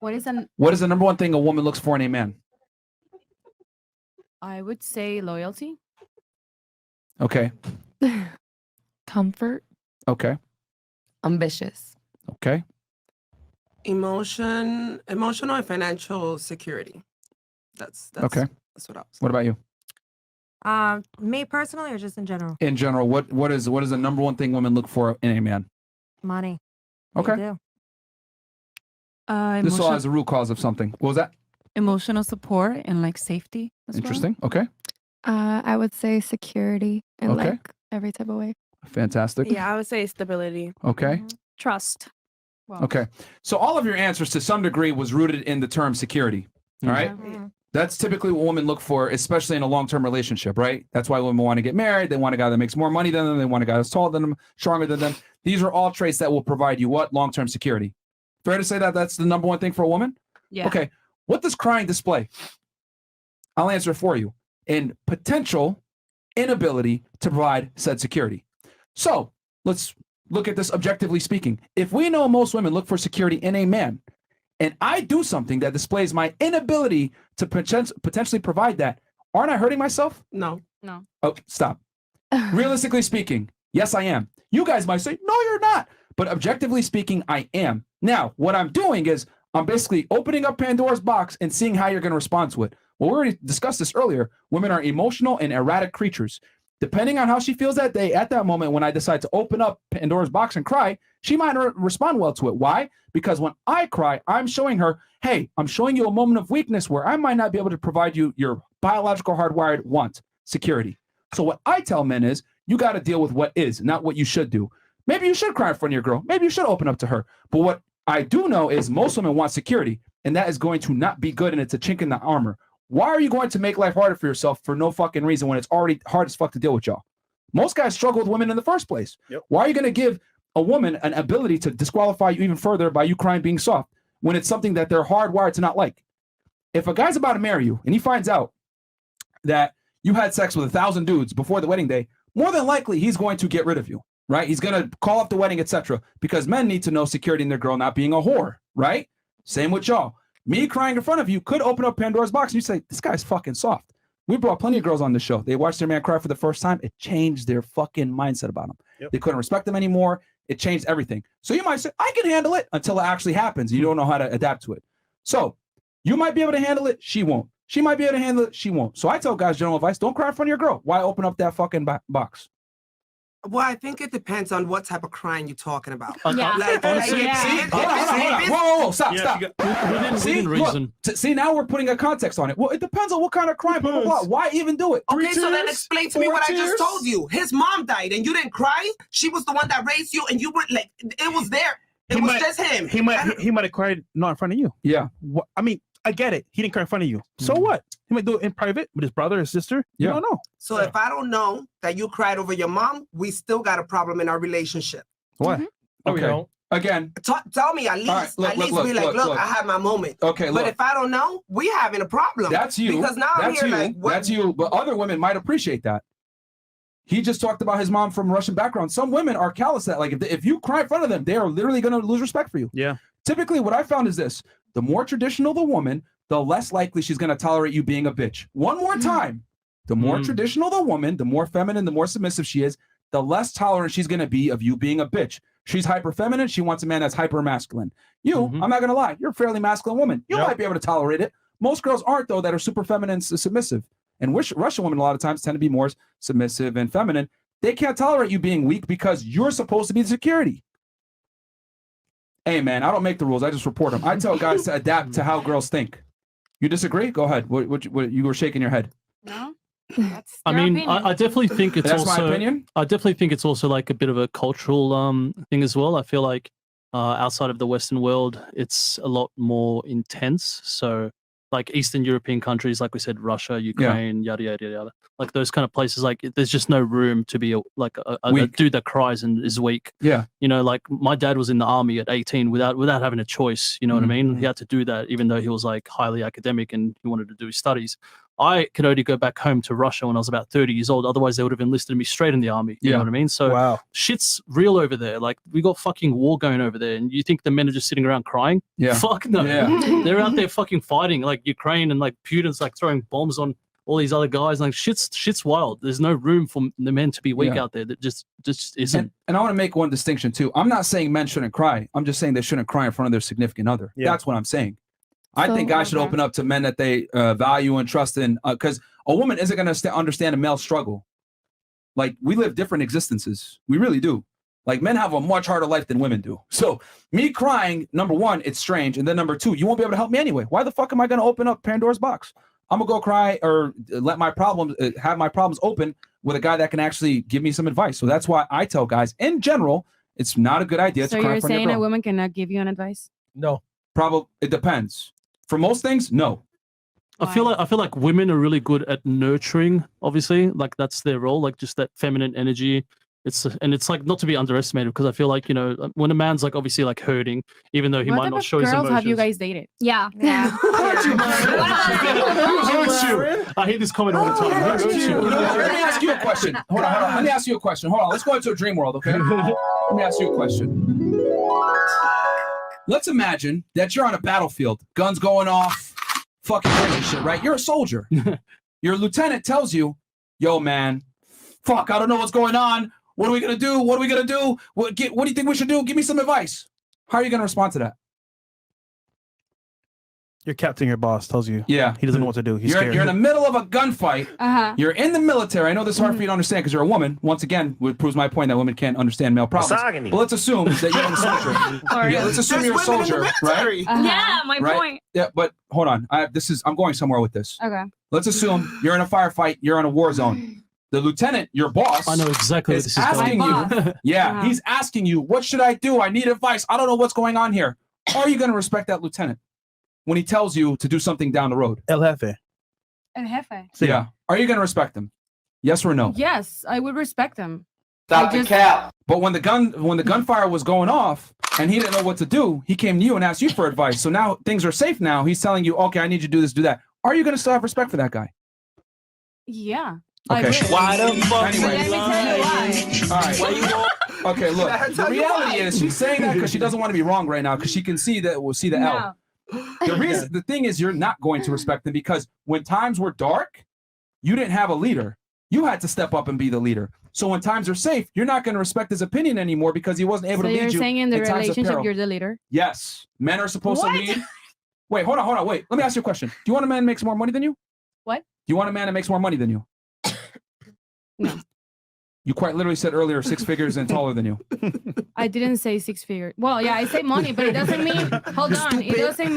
What is an? What is the number one thing a woman looks for in a man? I would say loyalty. Okay. Comfort. Okay. Ambitious. Okay. Emotional and financial security. That's Okay. That's what I was. What about you? Me personally, or just in general? In general, what is the number one thing women look for in a man? Money. They Okay. do. This all has a root cause of something. What was that? Emotional support and like safety. As Interesting. Okay. I would say security in Okay. like every type of way. Fantastic. Yeah, I would say stability. Okay. Trust. Well. Okay. So all of your answers to some degree was rooted in the term security. All right. That's typically what women look for, especially in a long-term relationship, right? That's why women want to get married. They want a guy that makes more money than them. They want a guy that's taller than them, stronger than them. These are all traits that will provide you what? Long-term security. Fair to say that that's the number one thing for a woman? Yeah. Okay. What does crying display? I'll answer it for you. In potential inability to provide said security. So let's look at this objectively speaking. If we know most women look for security in a man, and I do something that displays my inability to potentially provide that, aren't I hurting myself? No. No. Oh, stop. Realistically speaking, yes, I am. You guys might say, no, you're not. But objectively speaking, I am. Now, what I'm doing is I'm basically opening up Pandora's box and seeing how you're going to respond to it. Well, we already discussed this earlier. Women are emotional and erratic creatures. Depending on how she feels that day, at that moment, when I decide to open up Pandora's box and cry, she might respond well to it. Why? Because when I cry, I'm showing her, hey, I'm showing you a moment of weakness where I might not be able to provide you your biological hardwired want, security. So what I tell men is, you got to deal with what is, not what you should do. Maybe you should cry in front of your girl. Maybe you should open up to her. But what I do know is most women want security, and that is going to not be good, and it's a chink in the armor. Why are you going to make life harder for yourself for no fucking reason when it's already hard as fuck to deal with y'all? Most guys struggle with women in the first place. Yep. Why are you going to give a woman an ability to disqualify you even further by you crying being soft when it's something that they're hardwired to not like? If a guy's about to marry you and he finds out that you had sex with 1,000 dudes before the wedding day, more than likely he's going to get rid of you, right? He's going to call off the wedding, etc. Because men need to know security in their girl not being a whore, right? Same with y'all. Me crying in front of you could open up Pandora's box and you say, this guy's fucking soft. We brought plenty of girls on the show. They watched their man cry for the first time. It changed their fucking mindset about him. Yep. They couldn't respect him anymore. It changed everything. So you might say, I can handle it until it actually happens. You don't know how to adapt to it. So you might be able to handle it. She won't. She might be able to handle it. She won't. So I tell guys general advice, don't cry in front of your girl. Why open up that fucking box? Well, I think it depends on what type of crying you're talking about. Yeah. See, hold on. Whoa, stop. See, within reason. Look, see, now we're putting a context on it. Well, it depends on what kind of crime, blah, blah, blah. Why even do it? Okay, so then tears? explain to me 4 what I tears? just told you. His mom died and you didn't cry. She was the one that raised you, and you were like, it was there. It was just him. He might have cried not in front of you. Yeah. I mean, I get it. He didn't cry in front of you. So Mm. what? He might do it in private with his brother or sister. You Yeah. don't know. So if I don't know that you cried over your mom, we still got a problem in our relationship. What? No, we Okay. don't. Again. Tell me at least. right, look, at least look, be like, look, look, look. I had my moment. Okay, But look. if I don't know, we having a problem. That's you. Because now I'm That's here you. like, what? That's you. But other women might appreciate that. He just talked about his mom from Russian background. Some women are callous that, like, if you cry in front of them, they are literally going to lose respect for you. Yeah. Typically, what I found is this: the more traditional the woman, the less likely she's going to tolerate you being a bitch. One more time. The more traditional the woman, the more feminine, the more submissive she is, the less tolerant she's going to be of you being a bitch. She's hyper feminine. She wants a man that's hyper masculine. You, I'm not going to lie, you're a fairly masculine woman. You might be able to tolerate it. Most girls aren't, though, that are super feminine and submissive. And Russian women a lot of times tend to be more submissive and feminine. They can't tolerate you being weak because you're supposed to be the security. Hey, man, I don't make the rules. I just report them. I tell guys to adapt to how girls think. You disagree? Go ahead. What you were shaking your head. No. I mean, I definitely think it's That's also. my opinion. I definitely think it's also like a bit of a cultural thing as well. I feel like outside of the Western world, it's a lot more intense. So, like Eastern European countries, like we said, Russia, Ukraine, yada yada yada. Like those kind of places, like there's just no room to be a dude that cries and is weak. Yeah. You know, like my dad was in the army at 18 without having a choice. You know what I mean? He had to do that, even though he was like highly academic and he wanted to do his studies. I could only go back home to Russia when I was about 30 years old. Otherwise, they would have enlisted me straight in the army. You Yeah. know what I mean? So Wow. shit's real over there. Like we got fucking war going over there, and you think the men are just sitting around crying? Yeah. Fuck no. Yeah. They're out there fucking fighting. Like Ukraine and like Putin's like throwing bombs on all these other guys. Like shit's wild. There's no room for the men to be weak Yeah. out there. That just isn't. And I want to make one distinction too. I'm not saying men shouldn't cry. I'm just saying they shouldn't cry in front of their significant other. Yeah. That's what I'm saying. I think So- guys should open up to men that they value and trust in, because a woman isn't going to understand a male struggle. Like we live different existences. We really do. Like men have a much harder life than women do. So me crying, number one, it's strange. And then number two, you won't be able to help me anyway. Why the fuck am I going to open up Pandora's box? I'm going to go cry or let my problems, have my problems open with a guy that can actually give me some advice. So that's why I tell guys in general, it's not a good idea So to cry you're in front of saying your a girl. woman cannot give you an advice? No. Probably, it depends. For most things, no. I feel like women are really good at nurturing. Obviously, like that's their role. Like just that feminine energy. It's like not to be underestimated, because I feel like, you know, when a man's like obviously like hurting, even though he What might type not of show his girls emotions. have you guys dated? Yeah. Yeah. Who hurts you? I hear this comment all the time. Who hurts you? Let me ask you a question. Hold on. Let me ask you a question. Hold on. Let's go into a dream world, okay? Let me ask you a question. Let's imagine that you're on a battlefield, guns going off, fucking crazy shit, right? You're a soldier. Your lieutenant tells you, yo, man, fuck, I don't know what's going on. What are we going to do? What are we going to do? What do you think we should do? Give me some advice. How are you going to respond to that? Your captain, your boss tells you. Yeah. He doesn't know what to do. He's You're scared. in the middle of a gunfight. Uh-huh. You're in the military. I know this is hard for you to understand because you're a woman. Once again, it proves my point that women can't understand male problems. Misogyny. But let's assume that you're a soldier. Yeah, let's assume you're a soldier, right? Uh-huh. Yeah, my Right? point. Yeah, but hold on. I'm going somewhere with this. Okay. Let's assume you're in a firefight. You're in a war zone. The lieutenant, your boss, I know exactly where is this is asking going. you. Yeah, Uh-huh. he's asking you, what should I do? I need advice. I don't know what's going on here. Are you going to respect that lieutenant when he tells you to do something down the road? El Jefe. El jefe. Sí. Yeah. Are you going to respect him? Yes or no? Yes, I would respect him. Stop I the just- cap. But when the gunfire was going off and he didn't know what to do, he came to you and asked you for advice. So now things are safe now. He's telling you, okay, I need you to do this, do that. Are you going to still have respect for that guy? Yeah. Okay. I will. Why the fuck Anyway. you Let me tell you why. All right. Why you want? Okay, look. That's The how you reality lie. is she's saying that because she doesn't want to be wrong right now because she can see the L. No. The thing is you're not going to respect him because when times were dark, you didn't have a leader. You had to step up and be the leader. So when times are safe, you're not going to respect his opinion anymore because he wasn't able So to you're lead you. saying in the in times of relationship peril. you're the leader? Yes. Men are supposed What? to lead. Wait, hold on. Wait. Let me ask you a question. Do you want a man that makes more money than you? What? Do you want a man that makes more money than you? No. You quite literally said earlier 6 figures and taller than you. I didn't say 6 figure. Well, yeah, I say money, but it doesn't mean. Hold on. It doesn't mean